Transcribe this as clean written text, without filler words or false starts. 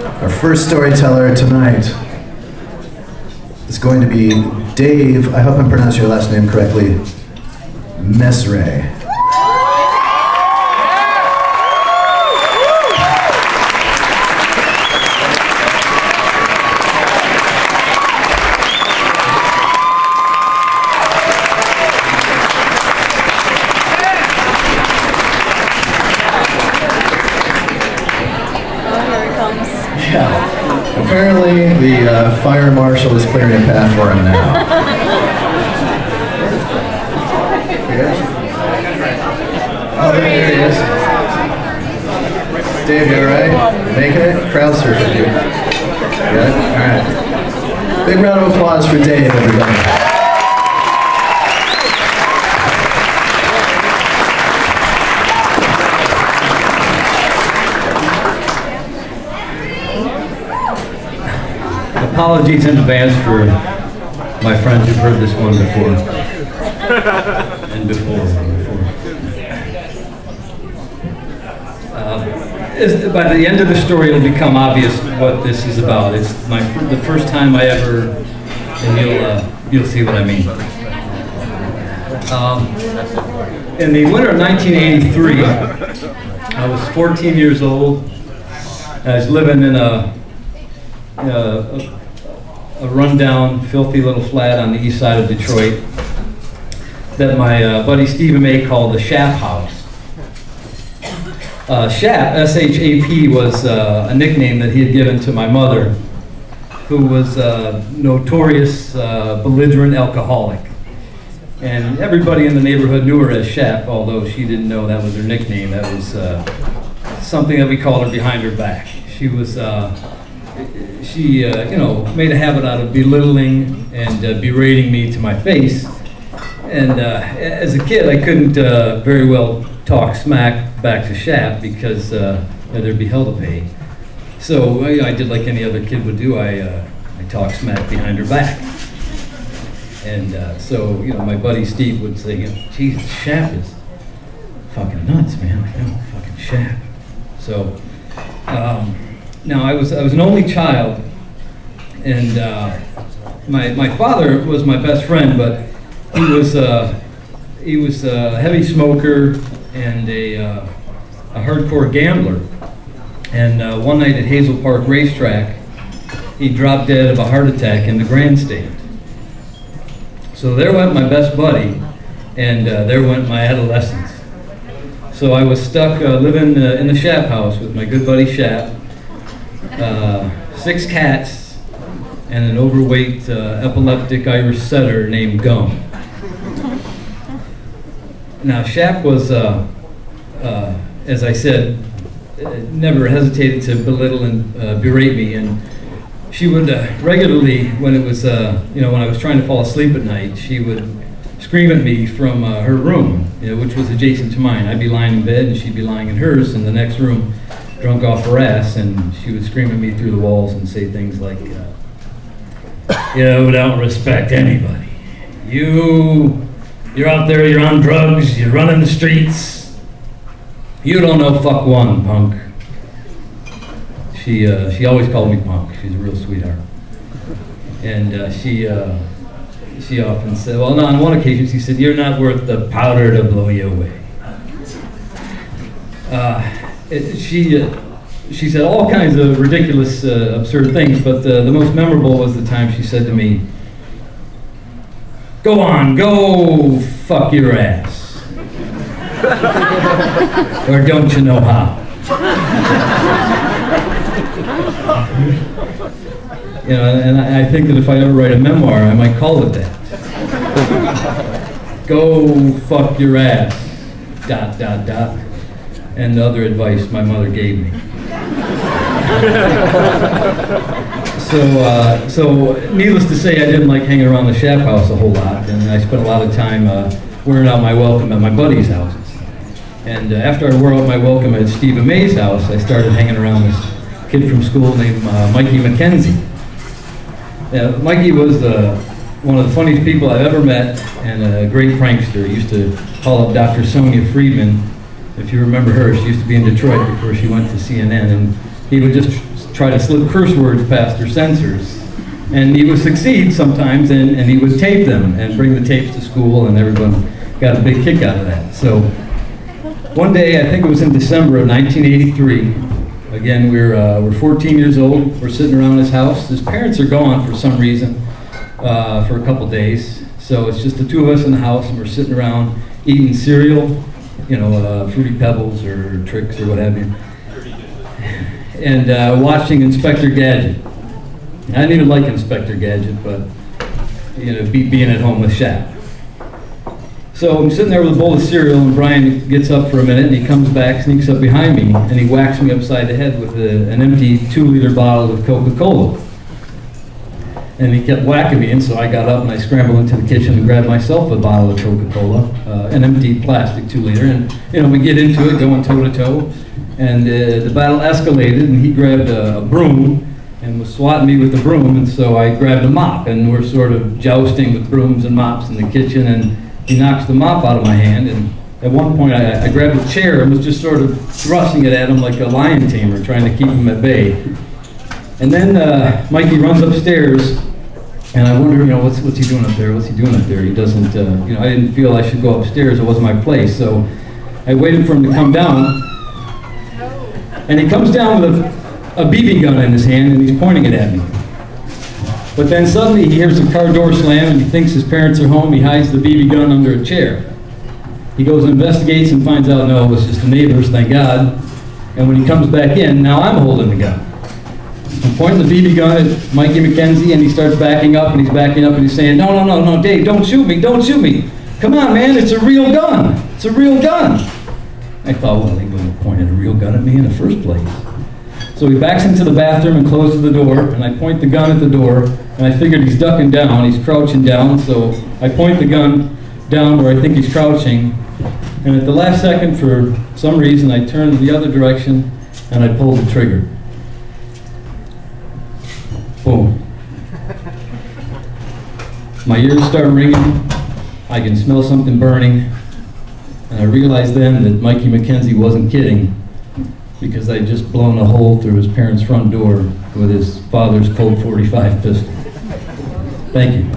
Our first storyteller tonight is going to be Dave, I hope I'm pronouncing your last name correctly, Mesre. Apparently, the fire marshal is clearing a path for him now. Oh, there he is. Dave, you alright? Making it? Crowd surfing, dude. Good? Alright. Big round of applause for Dave, everybody. Apologies in advance for my friends who've heard this one before. And before. By the end of the story, it'll become obvious what this is about. It's the first time I ever, and you'll see what I mean. In the winter of 1983, I was 14 years old. I was living in a rundown, filthy little flat on the east side of Detroit that my buddy Stephen May called the Shap House. Shap, S-H-A-P, was a nickname that he had given to my mother, who was a notorious belligerent alcoholic. And everybody in the neighborhood knew her as Shap, although she didn't know that was her nickname. That was something that we called her behind her back. She was made a habit out of belittling and berating me to my face. And as a kid, I couldn't very well talk smack back to Shap because there'd be hell to pay. So I did like any other kid would do. I talked smack behind her back. And so my buddy Steve would say, "Jesus, Shap is fucking nuts, man. I know, fucking Shap." So. Now I was an only child, and my father was my best friend, but he was a heavy smoker and a hardcore gambler. And one night at Hazel Park Racetrack, he dropped dead of a heart attack in the grandstand. So there went my best buddy, and there went my adolescence. So I was stuck living in the Shap house with my good buddy Shap. 6 cats, and an overweight epileptic Irish setter named Gum. Now Shap was, as I said, never hesitated to belittle and berate me, and she would regularly, when it was, when I was trying to fall asleep at night, she would scream at me from her room, which was adjacent to mine. I'd be lying in bed, and she'd be lying in hers in the next room, drunk off her ass, and she would scream at me through the walls and say things like, we don't respect anybody. You're out there, you're on drugs, you're running the streets. You don't know fuck one, punk. She always called me punk. She's a real sweetheart. And she often said, well, no, on one occasion she said, "You're not worth the powder to blow you away." She said all kinds of ridiculous, absurd things, but the most memorable was the time she said to me, "Go on, go fuck your ass." Or don't you know how? And I think that if I ever write a memoir, I might call it that. Go fuck your ass, ... and other advice my mother gave me. So needless to say, I didn't like hanging around the Shap house a whole lot, and I spent a lot of time wearing out my welcome at my buddies' houses. And after I wore out my welcome at Stephen May's house, I started hanging around this kid from school named Mikey McKenzie. Mikey was one of the funniest people I've ever met, and a great prankster. He used to call up Dr. Sonia Friedman. If you remember her, she used to be in Detroit before she went to CNN, and he would just try to slip curse words past their censors. And he would succeed sometimes, and he would tape them and bring the tapes to school, and everyone got a big kick out of that. So one day, I think it was in December of 1983, again, we're 14 years old, we're sitting around his house. His parents are gone for some reason for a couple days, so it's just the two of us in the house, and we're sitting around eating cereal, you know, Fruity Pebbles or Tricks or what have you, and watching Inspector Gadget. I didn't even like Inspector Gadget, but, you know, being at home with Shaq. So I'm sitting there with a bowl of cereal, and Brian gets up for a minute, and he comes back, sneaks up behind me, and he whacks me upside the head with an empty 2-liter bottle of Coca-Cola. And he kept whacking me, and so I got up and I scrambled into the kitchen and grabbed myself a bottle of Coca-Cola, an empty plastic 2-liter, and you know, we get into it, going toe-to-toe, and the battle escalated, and he grabbed a broom and was swatting me with the broom, and so I grabbed a mop, and we're sort of jousting with brooms and mops in the kitchen, and he knocks the mop out of my hand, and at one point I grabbed a chair and was just sort of thrusting it at him like a lion tamer, trying to keep him at bay. And then Mikey runs upstairs, and I wonder, you know, what's he doing up there? What's he doing up there? He doesn't, you know, I didn't feel I should go upstairs. It wasn't my place, so I waited for him to come down, and he comes down with a BB gun in his hand, and he's pointing it at me. But then suddenly he hears the car door slam, and he thinks his parents are home. He hides the BB gun under a chair. He goes and investigates and finds out, no, it was just the neighbors, thank God. And when he comes back in, now I'm holding the gun. I'm pointing the BB gun at Mikey McKenzie, and he starts backing up, and he's backing up, and he's saying, no, Dave, don't shoot me, don't shoot me. Come on, man, it's a real gun. It's a real gun. I thought, well, he wouldn't have pointed a real gun at me in the first place. So he backs into the bathroom and closes the door, and I point the gun at the door, and I figured he's ducking down, he's crouching down, so I point the gun down where I think he's crouching, and at the last second, for some reason, I turned the other direction, and I pulled the trigger. Boom. My ears start ringing, I can smell something burning, and I realized then that Mikey McKenzie wasn't kidding, because I had just blown a hole through his parents' front door with his father's Colt .45 pistol. Thank you.